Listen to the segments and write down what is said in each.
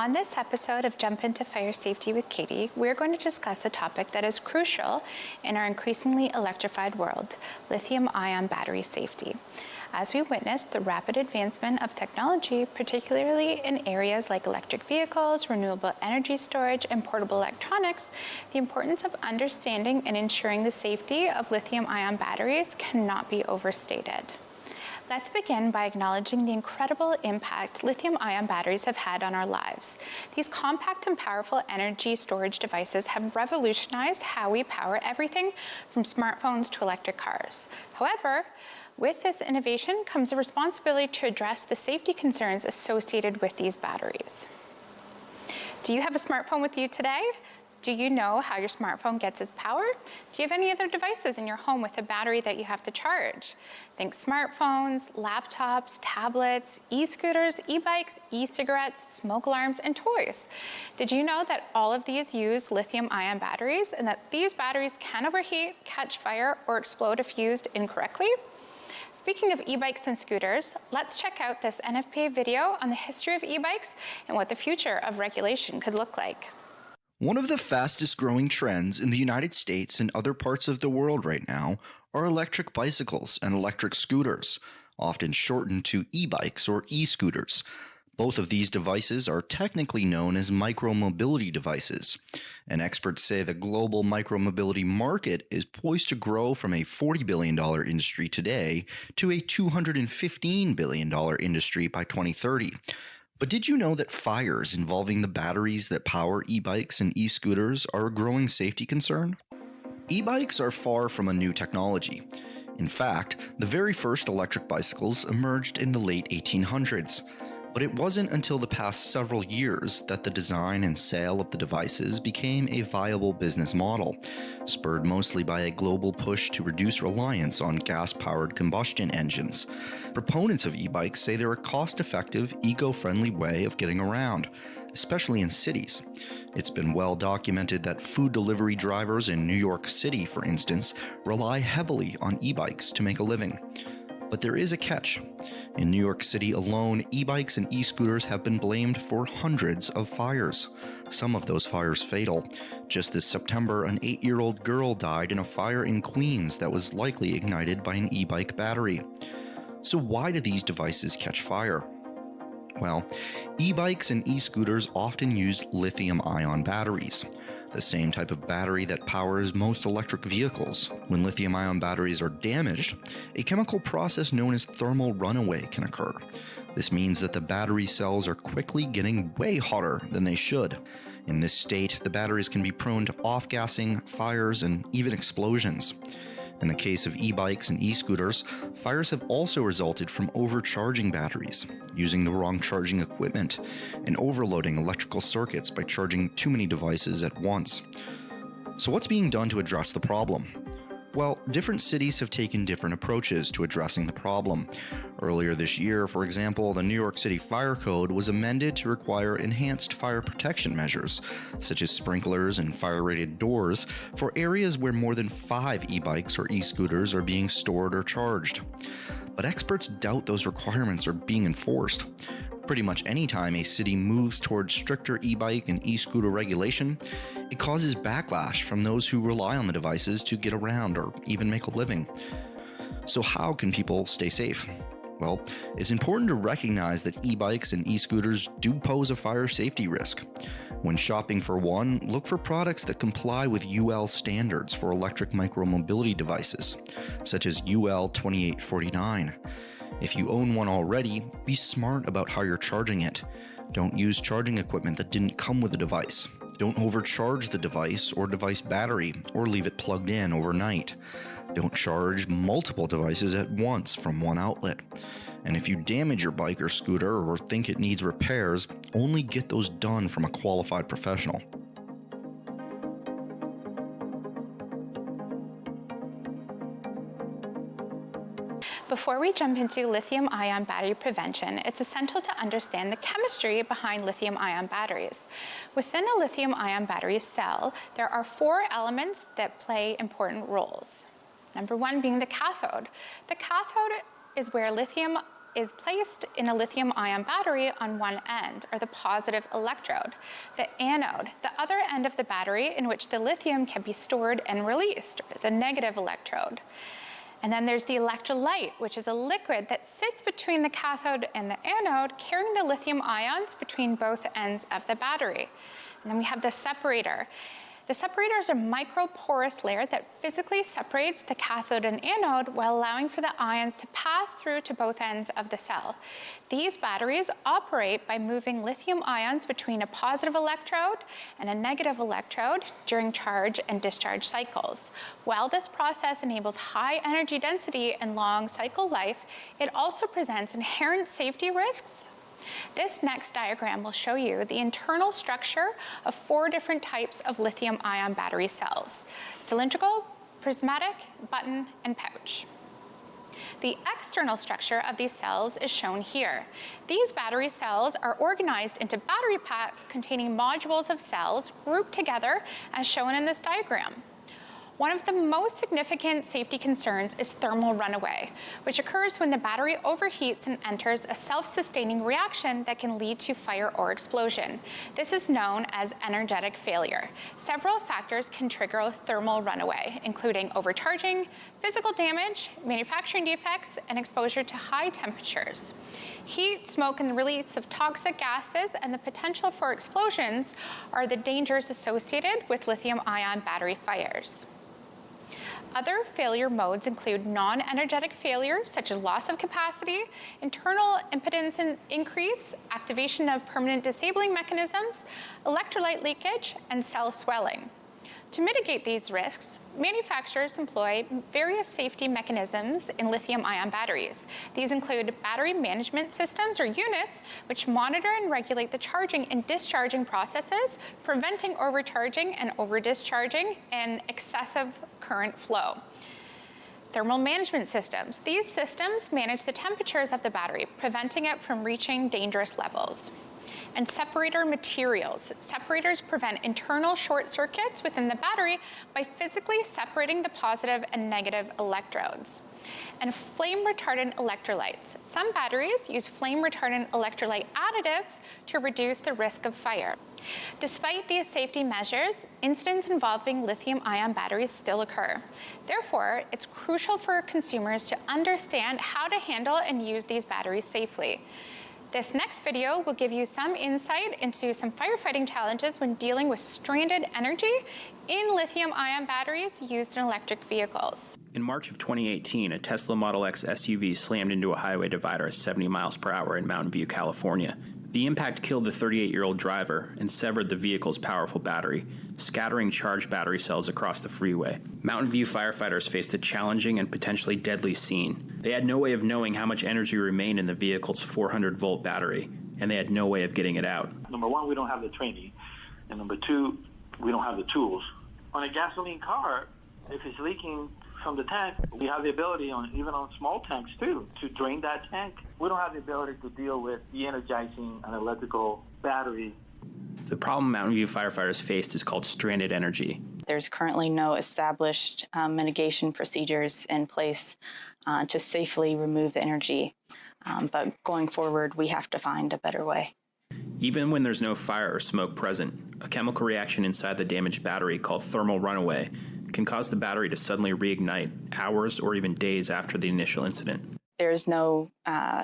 On this episode of Jump Into Fire Safety with Katie, we're going to discuss a topic that is crucial in our increasingly electrified world, lithium-ion battery safety. As we witness the rapid advancement of technology, particularly in areas like electric vehicles, renewable energy storage, and portable electronics, the importance of understanding and ensuring the safety of lithium-ion batteries cannot be overstated. Let's begin by acknowledging the incredible impact lithium-ion batteries have had on our lives. These compact and powerful energy storage devices have revolutionized how we power everything from smartphones to electric cars. However, with this innovation comes the responsibility to address the safety concerns associated with these batteries. Do you have a smartphone with you today? Do you know how your smartphone gets its power? Do you have any other devices in your home with a battery that you have to charge? Think smartphones, laptops, tablets, e-scooters, e-bikes, e-cigarettes, smoke alarms, and toys. Did you know that all of these use lithium-ion batteries and that these batteries can overheat, catch fire, or explode if used incorrectly? Speaking of e-bikes and scooters, let's check out this NFPA video on the history of e-bikes and what the future of regulation could look like. One of the fastest growing trends in the United States and other parts of the world right now are electric bicycles and electric scooters, often shortened to e-bikes or e-scooters. Both of these devices are technically known as micromobility devices, and experts say the global micromobility market is poised to grow from a $40 billion industry today to a $215 billion industry by 2030. But did you know that fires involving the batteries that power e-bikes and e-scooters are a growing safety concern? E-bikes are far from a new technology. In fact, the very first electric bicycles emerged in the late 1800s. But it wasn't until the past several years that the design and sale of the devices became a viable business model, spurred mostly by a global push to reduce reliance on gas-powered combustion engines. Proponents of e-bikes say they're a cost-effective, eco-friendly way of getting around, especially in cities. It's been well documented that food delivery drivers in New York City, for instance, rely heavily on e-bikes to make a living. But there is a catch. In New York City alone, e-bikes and e-scooters have been blamed for hundreds of fires, some of those fires fatal. Just this September, an 8-year-old girl died in a fire in Queens that was likely ignited by an e-bike battery. So why do these devices catch fire? Well, e-bikes and e-scooters often use lithium-ion batteries, the same type of battery that powers most electric vehicles. When lithium-ion batteries are damaged, a chemical process known as thermal runaway can occur. This means that the battery cells are quickly getting way hotter than they should. In this state, the batteries can be prone to off-gassing, fires, and even explosions. In the case of e-bikes and e-scooters, fires have also resulted from overcharging batteries, using the wrong charging equipment, and overloading electrical circuits by charging too many devices at once. So what's being done to address the problem? Well, different cities have taken different approaches to addressing the problem. Earlier this year, for example, the New York City Fire Code was amended to require enhanced fire protection measures, such as sprinklers and fire-rated doors, for areas where more than 5 e-bikes or e-scooters are being stored or charged. But experts doubt those requirements are being enforced. Pretty much any time a city moves towards stricter e-bike and e-scooter regulation, it causes backlash from those who rely on the devices to get around or even make a living. So how can people stay safe? Well, it's important to recognize that e-bikes and e-scooters do pose a fire safety risk. When shopping for one, look for products that comply with UL standards for electric micromobility devices, such as UL 2849. If you own one already, be smart about how you're charging it. Don't use charging equipment that didn't come with the device. Don't overcharge the device or device battery, or leave it plugged in overnight. Don't charge multiple devices at once from one outlet. And if you damage your bike or scooter or think it needs repairs, only get those done from a qualified professional. Before we jump into lithium-ion battery prevention, it's essential to understand the chemistry behind lithium-ion batteries. Within a lithium-ion battery cell, there are 4 elements that play important roles. Number 1 being the cathode. The cathode is where lithium is placed in a lithium-ion battery on one end, or the positive electrode. The anode, the other end of the battery in which the lithium can be stored and released, or the negative electrode. And then there's the electrolyte, which is a liquid that sits between the cathode and the anode, carrying the lithium ions between both ends of the battery. And then we have the separator. The separator is a microporous layer that physically separates the cathode and anode while allowing for the ions to pass through to both ends of the cell. These batteries operate by moving lithium ions between a positive electrode and a negative electrode during charge and discharge cycles. While this process enables high energy density and long cycle life, it also presents inherent safety risks. This next diagram will show you the internal structure of 4 different types of lithium-ion battery cells: cylindrical, prismatic, button, and pouch. The external structure of these cells is shown here. These battery cells are organized into battery packs containing modules of cells grouped together as shown in this diagram. One of the most significant safety concerns is thermal runaway, which occurs when the battery overheats and enters a self-sustaining reaction that can lead to fire or explosion. This is known as energetic failure. Several factors can trigger thermal runaway, including overcharging, physical damage, manufacturing defects, and exposure to high temperatures. Heat, smoke, and the release of toxic gases and the potential for explosions are the dangers associated with lithium-ion battery fires. Other failure modes include non-energetic failures, such as loss of capacity, internal impedance increase, activation of permanent disabling mechanisms, electrolyte leakage, and cell swelling. To mitigate these risks, manufacturers employ various safety mechanisms in lithium-ion batteries. These include battery management systems or units, which monitor and regulate the charging and discharging processes, preventing overcharging and over-discharging and excessive current flow. Thermal management systems. These systems manage the temperatures of the battery, preventing it from reaching dangerous levels. And separator materials. Separators prevent internal short circuits within the battery by physically separating the positive and negative electrodes. And flame retardant electrolytes. Some batteries use flame retardant electrolyte additives to reduce the risk of fire. Despite these safety measures, incidents involving lithium-ion batteries still occur. Therefore, it's crucial for consumers to understand how to handle and use these batteries safely. This next video will give you some insight into some firefighting challenges when dealing with stranded energy in lithium-ion batteries used in electric vehicles. In March of 2018, a Tesla Model X SUV slammed into a highway divider at 70 miles per hour in Mountain View, California. The impact killed the 38-year-old driver and severed the vehicle's powerful battery, scattering charged battery cells across the freeway. Mountain View firefighters faced a challenging and potentially deadly scene. They had no way of knowing how much energy remained in the vehicle's 400-volt battery, and they had no way of getting it out. Number one, we don't have the training, and number two, we don't have the tools. On a gasoline car, if it's leaking from the tank, we have the ability, even on small tanks too, to drain that tank. We don't have the ability to deal with de-energizing an electrical battery. The problem Mountain View firefighters faced is called stranded energy. There's currently no established mitigation procedures in place to safely remove the energy. But going forward, we have to find a better way. Even when there's no fire or smoke present, a chemical reaction inside the damaged battery called thermal runaway can cause the battery to suddenly reignite hours or even days after the initial incident. There is no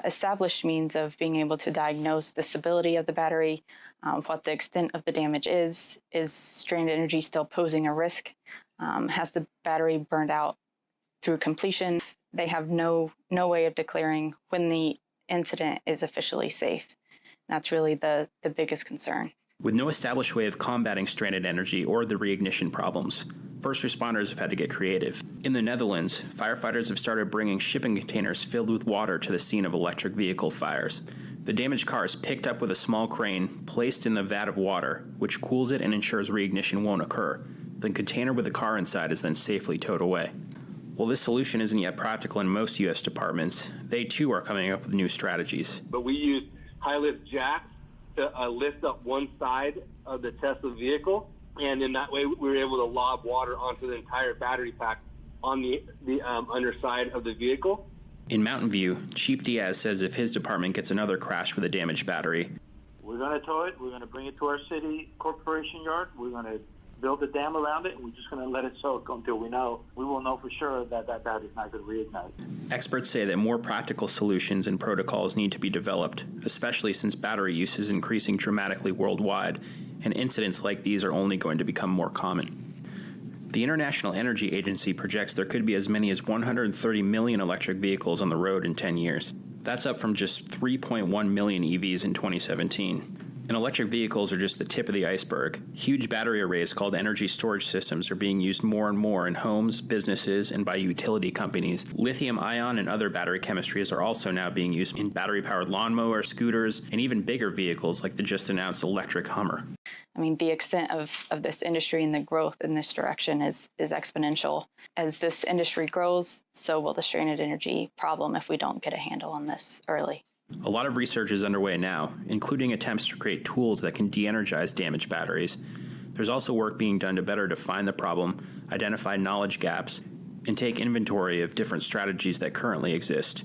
established means of being able to diagnose the stability of the battery, what the extent of the damage is stranded energy still posing a risk, has the battery burned out through completion. They have no way of declaring when the incident is officially safe. That's really the biggest concern. With no established way of combating stranded energy or the reignition problems, first responders have had to get creative. In the Netherlands, firefighters have started bringing shipping containers filled with water to the scene of electric vehicle fires. The damaged car is picked up with a small crane, placed in the vat of water, which cools it and ensures reignition won't occur. The container with the car inside is then safely towed away. While this solution isn't yet practical in most U.S. departments, they too are coming up with new strategies. But we use high-lift jacks to lift up one side of the Tesla vehicle, and in that way we were able to lob water onto the entire battery pack on the underside of the vehicle. In Mountain View, Chief Diaz says if his department gets another crash with a damaged battery, we're going to tow it. We're going to bring it to our city corporation yard. We're going to build a dam around it, and we're just going to let it soak until we will know for sure that battery's not going to reignite. experts say that more practical solutions and protocols need to be developed, especially since battery use is increasing dramatically worldwide, and incidents like these are only going to become more common. The International Energy Agency projects there could be as many as 130 million electric vehicles on the road in 10 years. That's up from just 3.1 million EVs in 2017. And electric vehicles are just the tip of the iceberg. Huge battery arrays called energy storage systems are being used more and more in homes, businesses, and by utility companies. Lithium-ion and other battery chemistries are also now being used in battery-powered lawnmower, scooters, and even bigger vehicles like the just-announced electric Hummer. I mean, the extent of this industry and the growth in this direction is exponential. As this industry grows, so will the stranded energy problem if we don't get a handle on this early. A lot of research is underway now, including attempts to create tools that can de-energize damaged batteries. There's also work being done to better define the problem, identify knowledge gaps, and take inventory of different strategies that currently exist.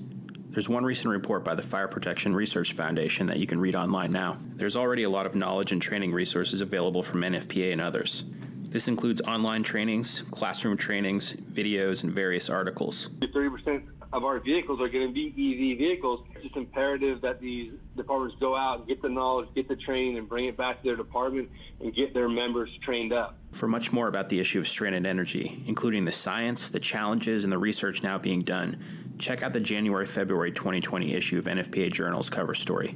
There's one recent report by the Fire Protection Research Foundation that you can read online now. There's already a lot of knowledge and training resources available from NFPA and others. This includes online trainings, classroom trainings, videos, and various articles. 30% of our vehicles are going to be EV vehicles. It's just imperative that these departments go out and get the knowledge, get the training, and bring it back to their department and get their members trained up. For much more about the issue of stranded energy, including the science, the challenges, and the research now being done, check out the January-February 2020 issue of NFPA Journal's cover story.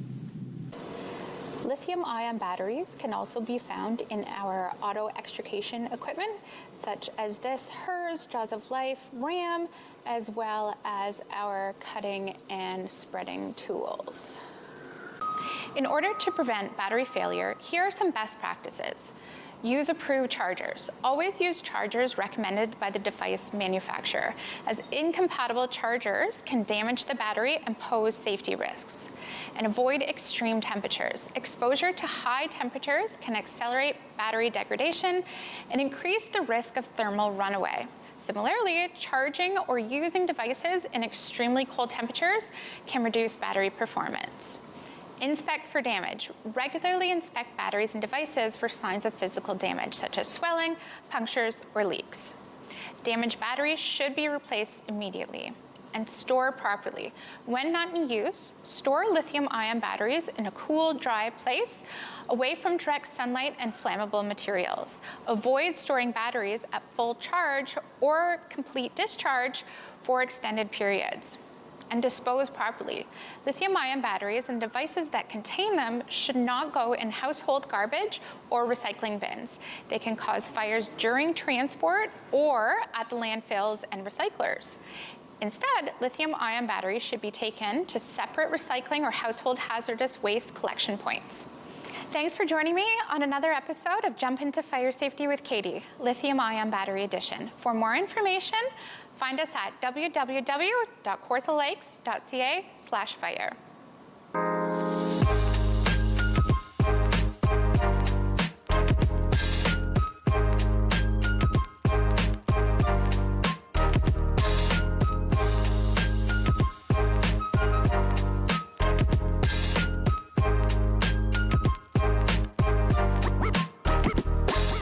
Lithium-ion batteries can also be found in our auto extrication equipment, such as this HERS Jaws of Life RAM, as well as our cutting and spreading tools. In order to prevent battery failure, here are some best practices. Use approved chargers. Always use chargers recommended by the device manufacturer, as incompatible chargers can damage the battery and pose safety risks. And avoid extreme temperatures. Exposure to high temperatures can accelerate battery degradation and increase the risk of thermal runaway. Similarly, charging or using devices in extremely cold temperatures can reduce battery performance. Inspect for damage. Regularly inspect batteries and devices for signs of physical damage, such as swelling, punctures, or leaks. Damaged batteries should be replaced immediately. And store properly. When not in use, store lithium-ion batteries in a cool, dry place, away from direct sunlight and flammable materials. Avoid storing batteries at full charge or complete discharge for extended periods. And dispose properly. Lithium-ion batteries and devices that contain them should not go in household garbage or recycling bins. They can cause fires during transport or at the landfills and recyclers. Instead, lithium-ion batteries should be taken to separate recycling or household hazardous waste collection points. Thanks for joining me on another episode of Jump Into Fire Safety with Katie, Lithium-Ion Battery Edition. For more information, find us at www.kawarthalakes.ca/fire.